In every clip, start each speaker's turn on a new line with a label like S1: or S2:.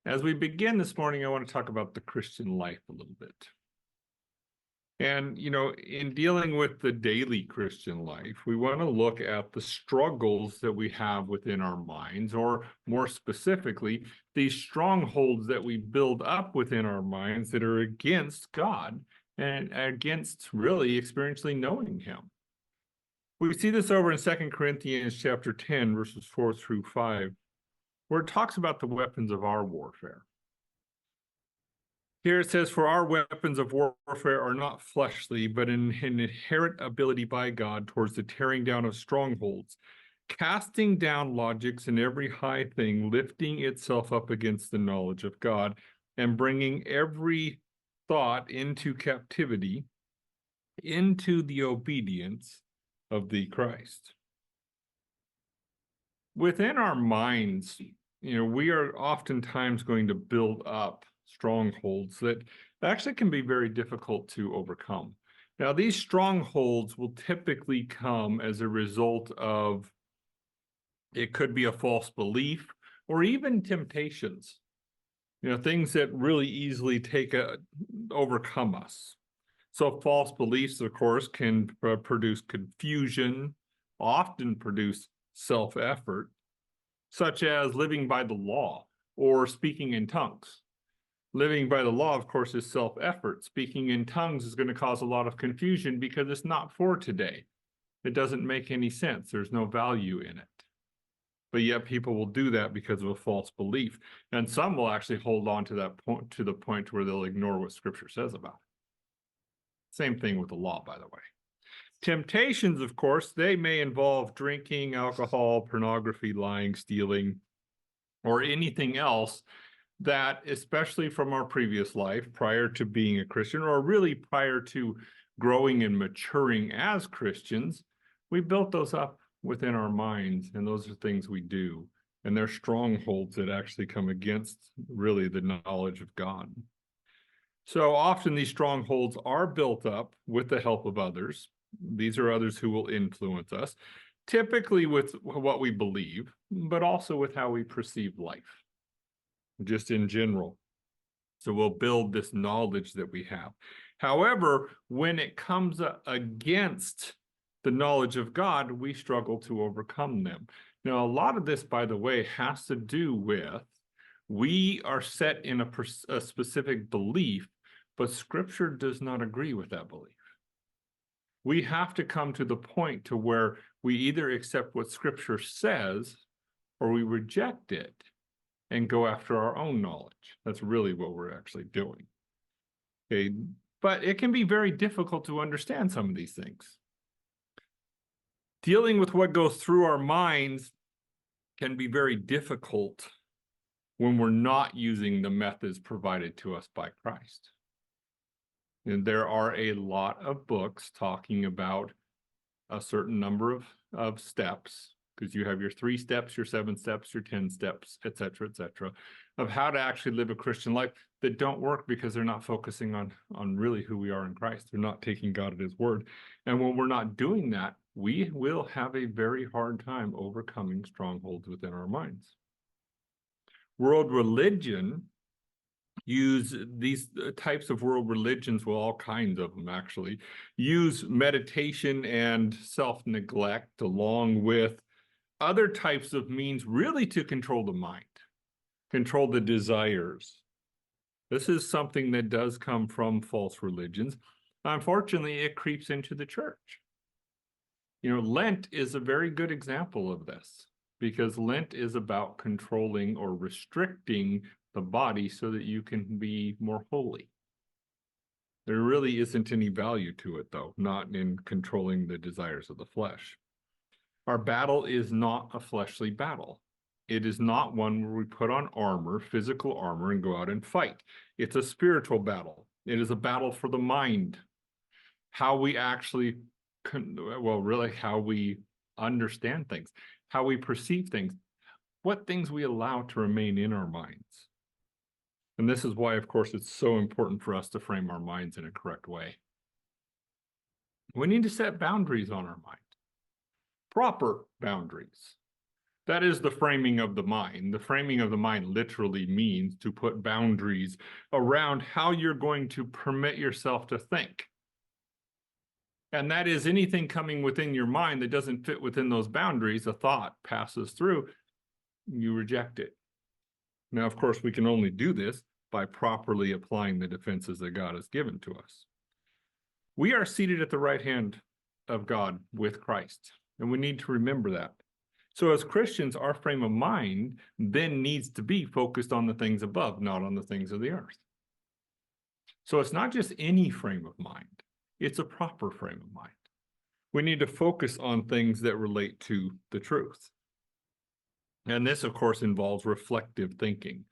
S1: As we begin this morning, I want to talk about the Christian life a little bit. And, in dealing with the daily Christian life, we want to look at the struggles that we have within our minds, or more specifically, these strongholds that we build up within our minds that are against God and against really experiencing knowing Him. We see this over in 2 Corinthians chapter 10, verses 4 through 5, where it talks about the weapons of our warfare. Here it says, "For our weapons of warfare are not fleshly, but an inherent ability by God towards the tearing down of strongholds, casting down logics and every high thing, lifting itself up against the knowledge of God, and bringing every thought into captivity, into the obedience of the Christ." Within our minds, we are oftentimes going to build up strongholds that actually can be very difficult to overcome. Now, these strongholds will typically come as a result of, it could be a false belief or even temptations, things that really easily overcome us. So false beliefs, of course, can produce confusion, often produce self-effort, such as living by the law or speaking in tongues. Living by the law, of course, is self-effort. Speaking in tongues is going to cause a lot of confusion because it's not for today. It doesn't make any sense. There's no value in it. But yet people will do that because of a false belief. And some will actually hold on to that point, to the point where they'll ignore what Scripture says about it. Same thing with the law, by the way. Temptations, of course, they may involve drinking, alcohol, pornography, lying, stealing, or anything else that, especially from our previous life, prior to being a Christian, or really prior to growing and maturing as Christians, we built those up within our minds, and those are things we do. And they're strongholds that actually come against really the knowledge of God. So often these strongholds are built up with the help of others. These are others who will influence us, typically with what we believe, but also with how we perceive life, just in general. So we'll build this knowledge that we have. However, when it comes against the knowledge of God, we struggle to overcome them. Now, a lot of this, by the way, has to do with we are set in a specific belief, but Scripture does not agree with that belief. We have to come to the point to where we either accept what Scripture says or we reject it and go after our own knowledge. That's really what we're actually doing. Okay, but it can be very difficult to understand some of these things. Dealing with what goes through our minds can be very difficult when we're not using the methods provided to us by Christ. And there are a lot of books talking about a certain number of steps, because you have your 3 steps, your 7 steps, your 10 steps, et cetera, of how to actually live a Christian life that don't work because they're not focusing on really who we are in Christ. They're not taking God at His word. And when we're not doing that, we will have a very hard time overcoming strongholds within our minds. World religion use these types of world religions, well, all kinds of them actually, use meditation and self-neglect along with other types of means really to control the mind, control the desires. This is something that does come from false religions. Unfortunately, it creeps into the church. Lent is a very good example of this, because Lent is about controlling or restricting the body so that you can be more holy. There really isn't any value to it, though, not in controlling the desires of the flesh. Our battle is not a fleshly battle. It is not one where we put on armor, physical armor, and go out and fight. It's a spiritual battle. It is a battle for the mind. How we actually, how we understand things, how we perceive things, what things we allow to remain in our minds. And this is why, of course, it's so important for us to frame our minds in a correct way. We need to set boundaries on our mind. Proper boundaries. That is the framing of the mind. The framing of the mind literally means to put boundaries around how you're going to permit yourself to think. And that is anything coming within your mind that doesn't fit within those boundaries, a thought passes through, you reject it. Now, of course, we can only do this by properly applying the defenses that God has given to us. We are seated at the right hand of God with Christ, and we need to remember that. So as Christians, our frame of mind then needs to be focused on the things above, not on the things of the earth. So it's not just any frame of mind, it's a proper frame of mind. We need to focus on things that relate to the truth. And this, of course, involves reflective thinking.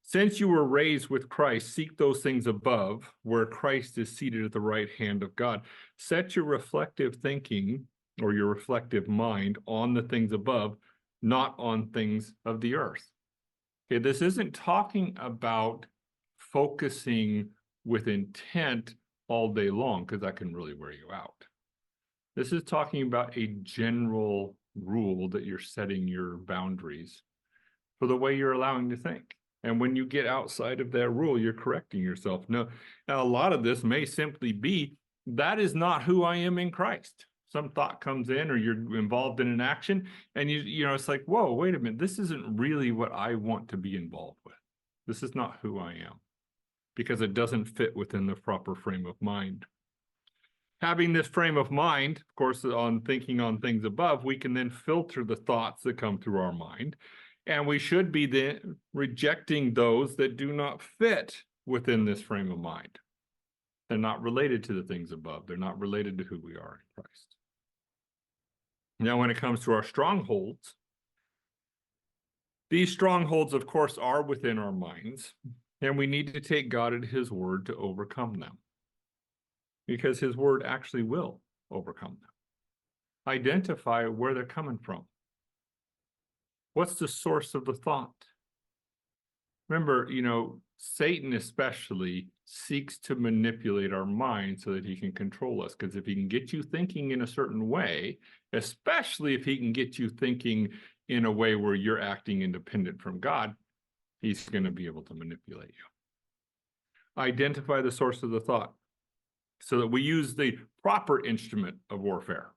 S1: Since you were raised with Christ, seek those things above, where Christ is seated at the right hand of God. Set your reflective thinking or your reflective mind on the things above, not on things of the earth. Okay, this isn't talking about focusing with intent all day long, because that can really wear you out. This is talking about a general rule that you're setting your boundaries for the way you're allowing to think. And when you get outside of that rule, you're correcting yourself. No, now a lot of this may simply be, that is not who I am in Christ. Some thought comes in, or you're involved in an action, and you know, it's like, whoa, wait a minute, this isn't really what I want to be involved with. This is not who I am, because it doesn't fit within the proper frame of mind. Having this frame of mind, of course, on thinking on things above, we can then filter the thoughts that come through our mind. And we should be then rejecting those that do not fit within this frame of mind. They're not related to the things above. They're not related to who we are in Christ. Now, when it comes to our strongholds, these strongholds, of course, are within our minds, and we need to take God at his word to overcome them, because his word actually will overcome them. Identify where they're coming from. What's the source of the thought? Remember, you know, Satan especially seeks to manipulate our mind so that he can control us. Because if he can get you thinking in a certain way, especially if he can get you thinking in a way where you're acting independent from God, he's going to be able to manipulate you. Identify the source of the thought so that we use the proper instrument of warfare,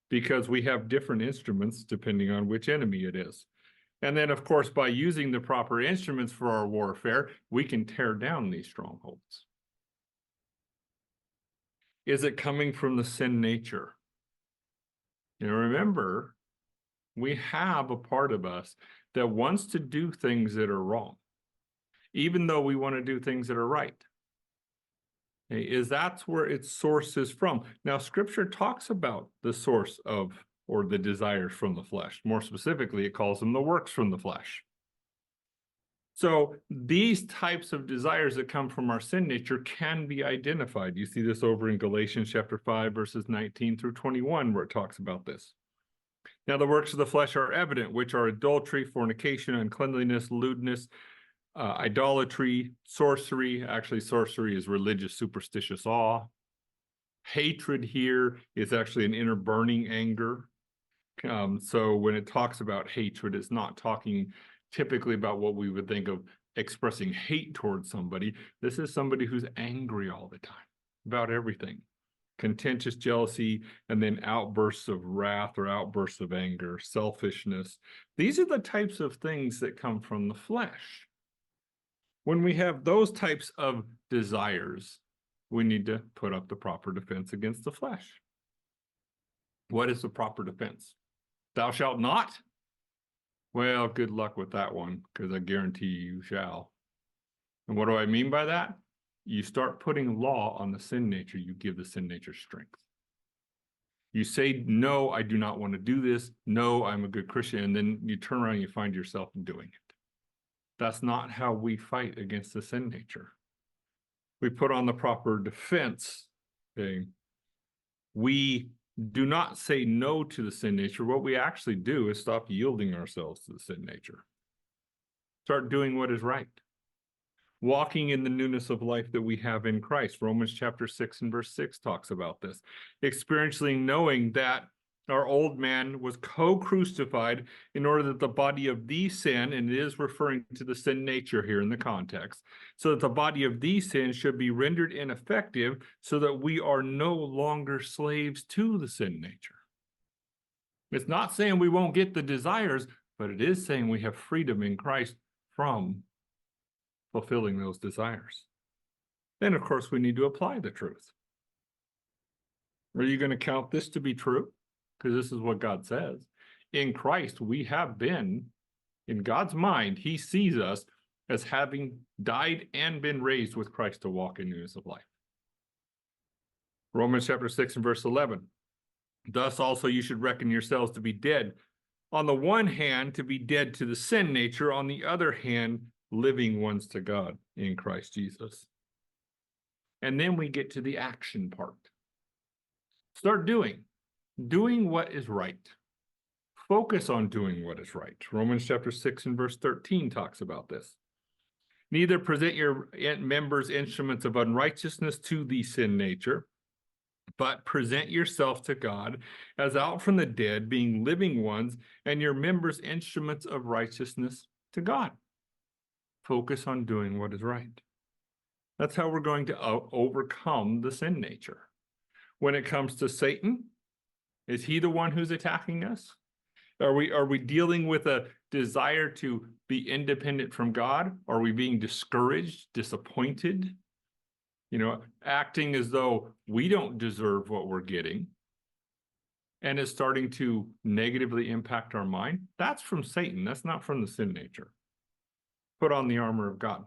S1: because we have different instruments depending on which enemy it is. And then, of course, by using the proper instruments for our warfare, we can tear down these strongholds. Is it coming from the sin nature? You know, remember, we have a part of us that wants to do things that are wrong, even though we want to do things that are right. Okay, is that's where its source is from. Now, Scripture talks about the source of, or the desires from the flesh. More specifically, it calls them the works from the flesh. So these types of desires that come from our sin nature can be identified. You see this over in Galatians chapter 5, verses 19 through 21, where it talks about this. Now, the works of the flesh are evident, which are adultery, fornication, uncleanliness, lewdness, idolatry, sorcery. Actually, sorcery is religious, superstitious awe. Hatred here is actually an inner burning anger. So when it talks about hatred, it's not talking typically about what we would think of expressing hate towards somebody. This is somebody who's angry all the time about everything. Contentious jealousy, and then outbursts of wrath or outbursts of anger, selfishness. These are the types of things that come from the flesh. When we have those types of desires, we need to put up the proper defense against the flesh. What is the proper defense? Thou shalt not? Well, good luck with that one, because I guarantee you shall. And what do I mean by that? You start putting law on the sin nature, you give the sin nature strength. You say, no, I do not want to do this. No, I'm a good Christian. And then you turn around and you find yourself doing it. That's not how we fight against the sin nature. We put on the proper defense. Okay? We do not say no to the sin nature. What we actually do is stop yielding ourselves to the sin nature. Start doing what is right. Walking in the newness of life that we have in Christ. Romans chapter 6 and verse 6 talks about this. Experiencing knowing that Our old man was co-crucified in order that the body of the sin, and it is referring to the sin nature here in the context, so that the body of the sin should be rendered ineffective so that we are no longer slaves to the sin nature. It's not saying we won't get the desires, but it is saying we have freedom in Christ from fulfilling those desires. Then, of course, we need to apply the truth. Are you going to count this to be true? Because this is what God says. In Christ, we have been, in God's mind, he sees us as having died and been raised with Christ to walk in newness of life. Romans chapter 6 and verse 11. Thus also you should reckon yourselves to be dead. On the one hand, to be dead to the sin nature. On the other hand, living ones to God in Christ Jesus. And then we get to the action part. Start doing what is right. Focus on doing what is right. Romans chapter 6 and verse 13 talks about this. Neither present your members instruments of unrighteousness to the sin nature, but present yourself to God as out from the dead, being living ones, and your members instruments of righteousness to God. Focus on doing what is right. That's how we're going to overcome the sin nature. When it comes to Satan, is he the one who's attacking us? Are we dealing with a desire to be independent from God? Are we being discouraged, disappointed? Acting as though we don't deserve what we're getting, and it's starting to negatively impact our mind? That's from Satan. That's not from the sin nature. Put on the armor of God.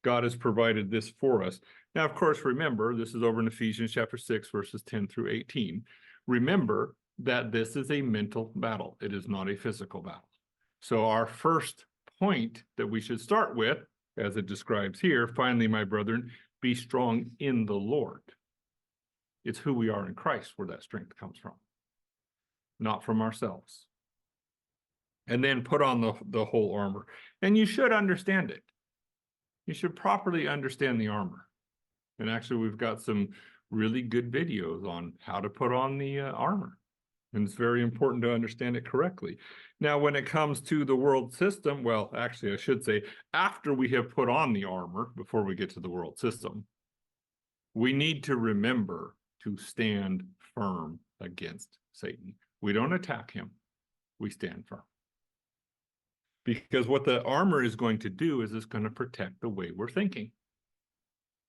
S1: God has provided this for us. Now, of course, remember, this is over in Ephesians chapter 6, verses 10 through 18. Remember that this is a mental battle. It is not a physical battle. So our first point that we should start with, as it describes here, finally, my brethren, be strong in the Lord. It's who we are in Christ where that strength comes from, not from ourselves. And then put on the whole armor. And you should understand it. You should properly understand the armor. And actually, we've got some really good videos on how to put on the armor. And it's very important to understand it correctly. Now, when it comes to the world system, well, actually, I should say, after we have put on the armor, before we get to the world system, we need to remember to stand firm against Satan. We don't attack him. We stand firm. Because what the armor is going to do is it's going to protect the way we're thinking.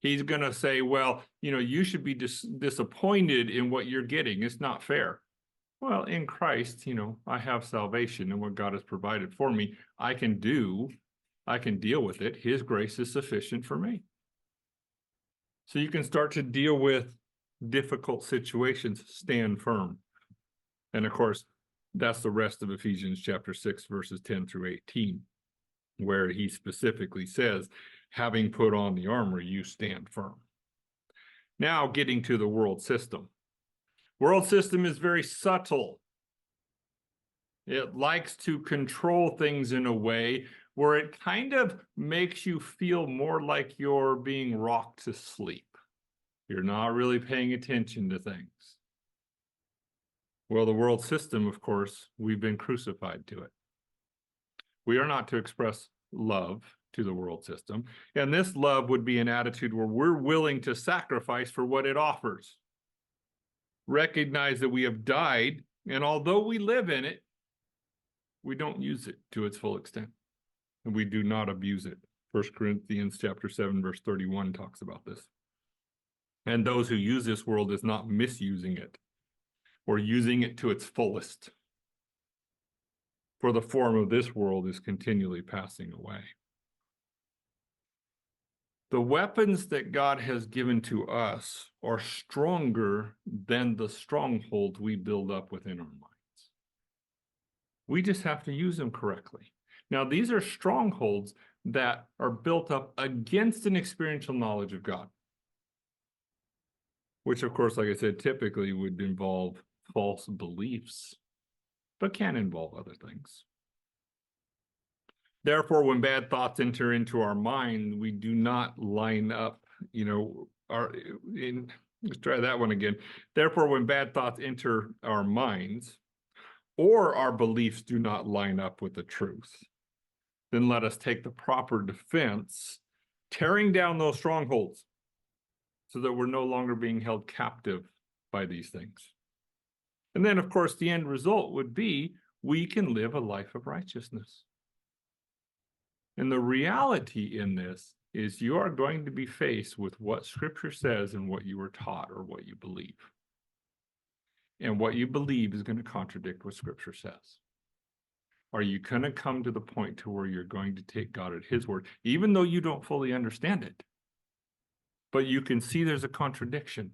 S1: He's going to say, well, you should be disappointed in what you're getting. It's not fair. Well, in Christ, I have salvation, and what God has provided for me, I can deal with it. His grace is sufficient for me. So you can start to deal with difficult situations, stand firm. And of course, that's the rest of Ephesians chapter 6, verses 10 through 18, where he specifically says, having put on the armor, you stand firm. Now getting to the world system. World system is very subtle. It likes to control things in a way where it kind of makes you feel more like you're being rocked to sleep. You're not really paying attention to things. Well, the world system, of course, we've been crucified to it. We are not to express love to the world system. And this love would be an attitude where we're willing to sacrifice for what it offers. Recognize that we have died, and although we live in it, we don't use it to its full extent. And we do not abuse it. 1 Corinthians chapter 7, verse 31 talks about this. And those who use this world is not misusing it or using it to its fullest. For the form of this world is continually passing away. The weapons that God has given to us are stronger than the strongholds we build up within our minds. We just have to use them correctly. Now, these are strongholds that are built up against an experiential knowledge of God, which, of course, like I said, typically would involve false beliefs, but can involve other things. Therefore, when bad thoughts enter into our mind, we do not line up, Let's try that one again. Therefore, when bad thoughts enter our minds, or our beliefs do not line up with the truth, then let us take the proper defense, tearing down those strongholds so that we're no longer being held captive by these things. And then, of course, the end result would be we can live a life of righteousness. And the reality in this is you are going to be faced with what Scripture says and what you were taught or what you believe. And what you believe is going to contradict what Scripture says. Are you going to come to the point to where you're going to take God at His word, even though you don't fully understand it? But you can see there's a contradiction.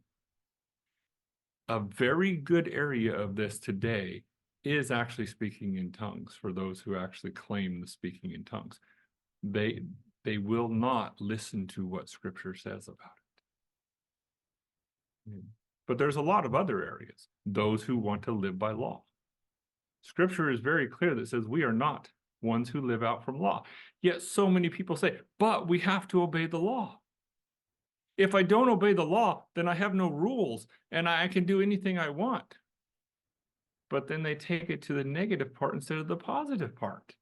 S1: A very good area of this today is actually speaking in tongues for those who actually claim the speaking in tongues. They will not listen to what Scripture says about it. But there's a lot of other areas, those who want to live by law. Scripture is very clear that says we are not ones who live out from law. Yet so many people say, but we have to obey the law. If I don't obey the law, then I have no rules and I can do anything I want. But then they take it to the negative part instead of the positive part.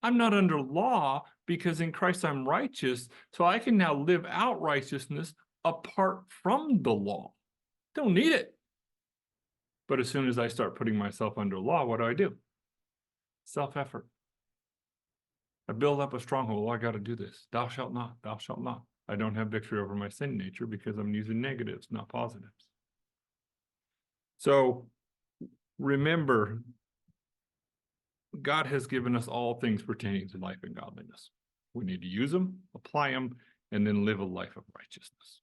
S1: I'm not under law because in Christ I'm righteous, so I can now live out righteousness apart from the law. Don't need it. But as soon as I start putting myself under law, what do? Self-effort. I build up a stronghold. Oh, I got to do this. Thou shalt not. Thou shalt not. I don't have victory over my sin nature because I'm using negatives, not positives. So remember, God has given us all things pertaining to life and godliness. We need to use them, apply them, and then live a life of righteousness.